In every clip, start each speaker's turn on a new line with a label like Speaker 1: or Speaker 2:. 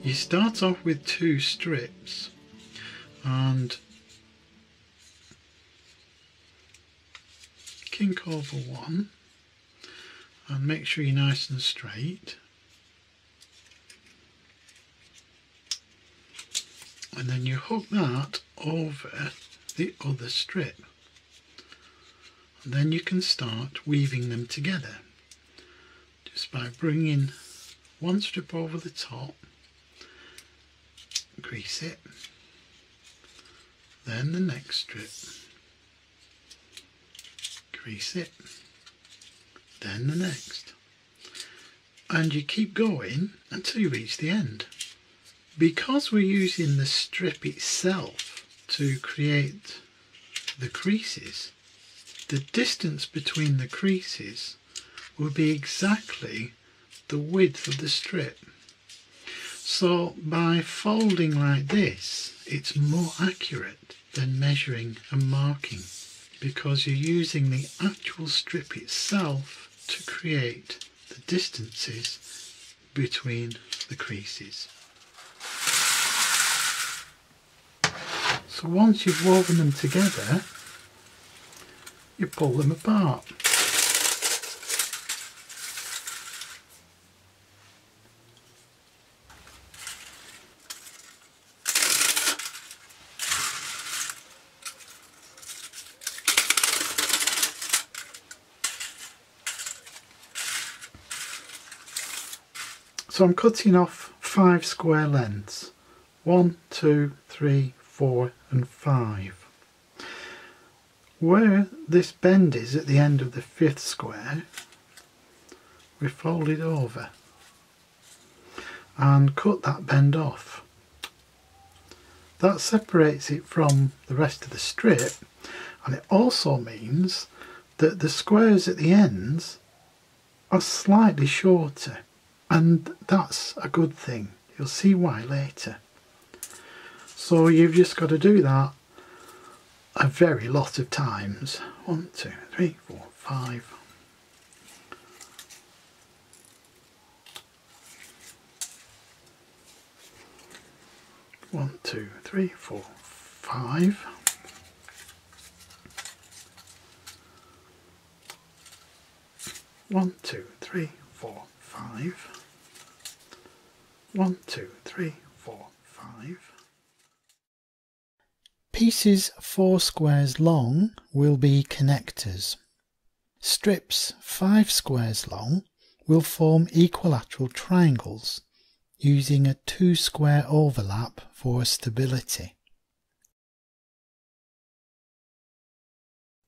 Speaker 1: You start off with 2 strips and kink over one and make sure you're nice and straight, and then you hook that over the other strip, and then you can start weaving them together just by bringing one strip over the top, crease it, then the next strip, crease it, then the next, and you keep going until you reach the end. Because we're using the strip itself to create the creases, the distance between the creases will be exactly the width of the strip. So by folding like this, it's more accurate than measuring and marking, because you're using the actual strip itself to create the distances between the creases. So once you've woven them together, you pull them apart. So I'm cutting off 5 square lengths, 1, 2, 3, 4 and 5. Where this bend is at the end of the 5th square, we fold it over and cut that bend off. That separates it from the rest of the strip, and it also means that the squares at the ends are slightly shorter, and that's a good thing. You'll see why later. So you've just got to do that a very lot of times. 1, 2, 3, 4, 5. One, 2, 3, 4, 5. One, 2, 3, 4, 5. 1, 2, 3, 4, 5. Pieces 4 squares long will be connectors. Strips 5 squares long will form equilateral triangles using a 2 square overlap for stability.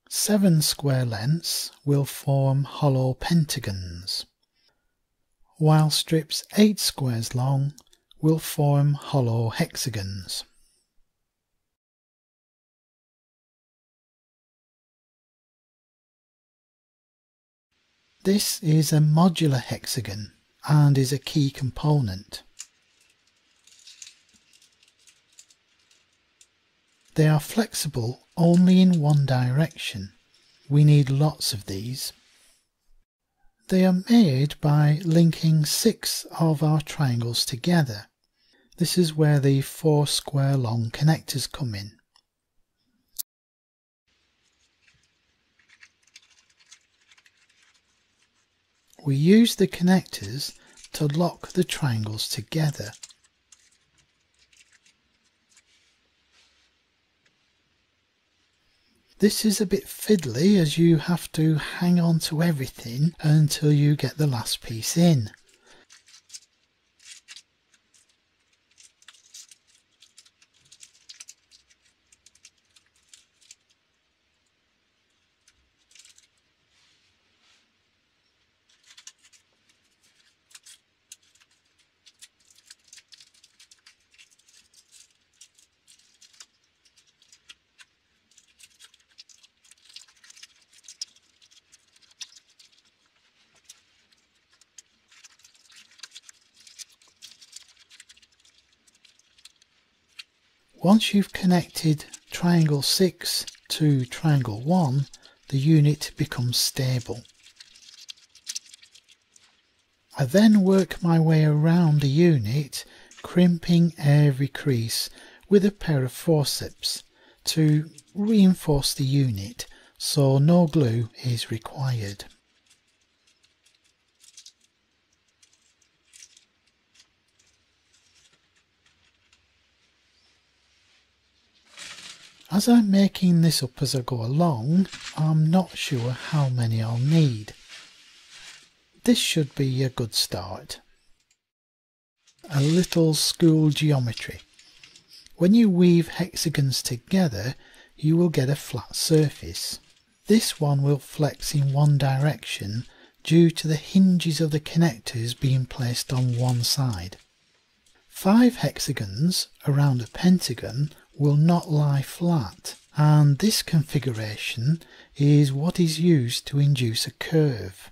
Speaker 1: 7 square lengths will form hollow pentagons, while strips 8 squares long will form hollow hexagons. This is a modular hexagon and is a key component. They are flexible only in one direction. We need lots of these. They are made by linking 6 of our triangles together. This is where the 4 square long connectors come in. We use the connectors to lock the triangles together. This is a bit fiddly as you have to hang on to everything until you get the last piece in. Once you've connected triangle 6 to triangle 1, the unit becomes stable. I then work my way around the unit crimping every crease with a pair of forceps to reinforce the unit so no glue is required. As I'm making this up as I go along, I'm not sure how many I'll need. This should be a good start. A little school geometry. When you weave hexagons together, you will get a flat surface. This one will flex in one direction due to the hinges of the connectors being placed on one side. 5 hexagons around a pentagon will not lie flat, and this configuration is what is used to induce a curve.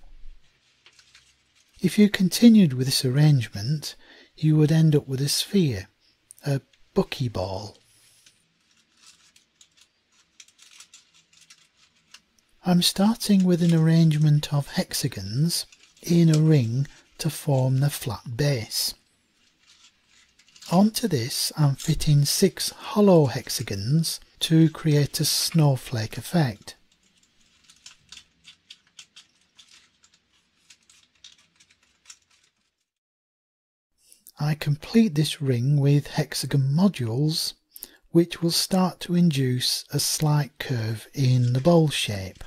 Speaker 1: If you continued with this arrangement, you would end up with a sphere, a buckyball. I'm starting with an arrangement of hexagons in a ring to form the flat base. Onto this I'm fitting 6 hollow hexagons to create a snowflake effect. I complete this ring with hexagon modules, which will start to induce a slight curve in the bowl shape.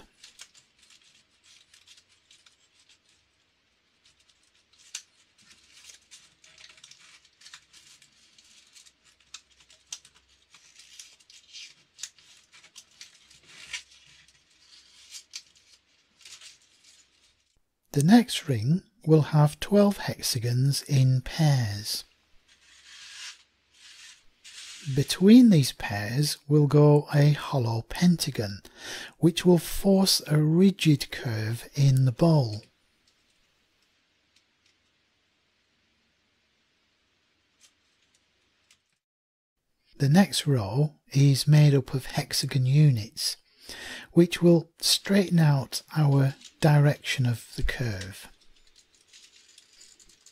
Speaker 1: The next ring will have 12 hexagons in pairs. Between these pairs will go a hollow pentagon, which will force a rigid curve in the bowl. The next row is made up of hexagon units, which will straighten out our direction of the curve.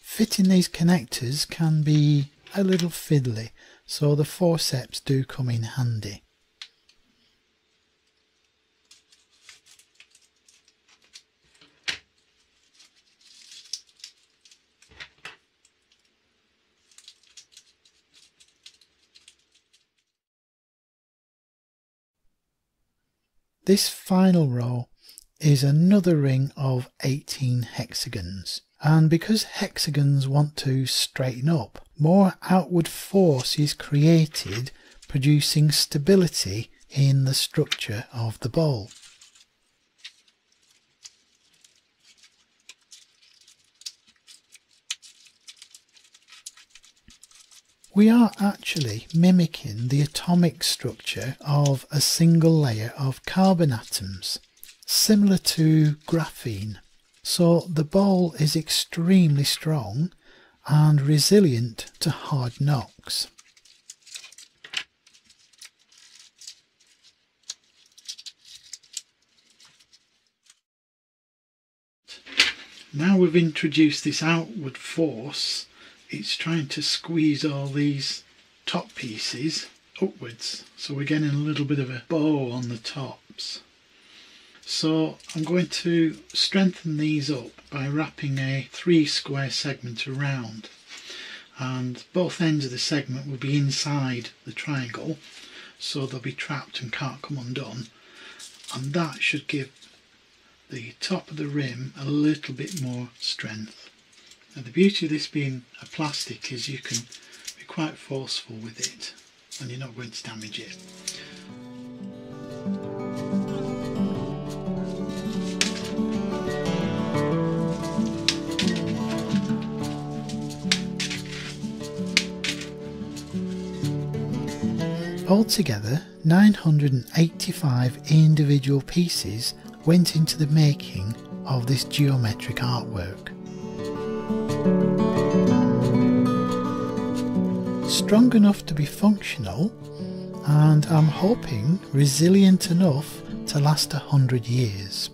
Speaker 1: Fitting these connectors can be a little fiddly, so the forceps do come in handy. This final row is another ring of 18 hexagons, and because hexagons want to straighten up, more outward force is created, producing stability in the structure of the bowl. We are actually mimicking the atomic structure of a single layer of carbon atoms, similar to graphene. So the bowl is extremely strong and resilient to hard knocks. Now we've introduced this outward force, it's trying to squeeze all these top pieces upwards, so we're getting a little bit of a bow on the tops. So I'm going to strengthen these up by wrapping a 3 square segment around, and both ends of the segment will be inside the triangle, so they'll be trapped and can't come undone, and that should give the top of the rim a little bit more strength. Now the beauty of this being a plastic is you can be quite forceful with it and you're not going to damage it. Altogether, 985 individual pieces went into the making of this geometric artwork. Strong enough to be functional, and I'm hoping resilient enough to last 100 years.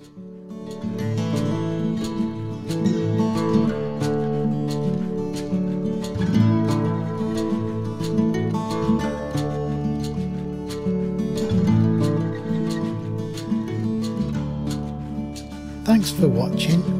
Speaker 1: watching.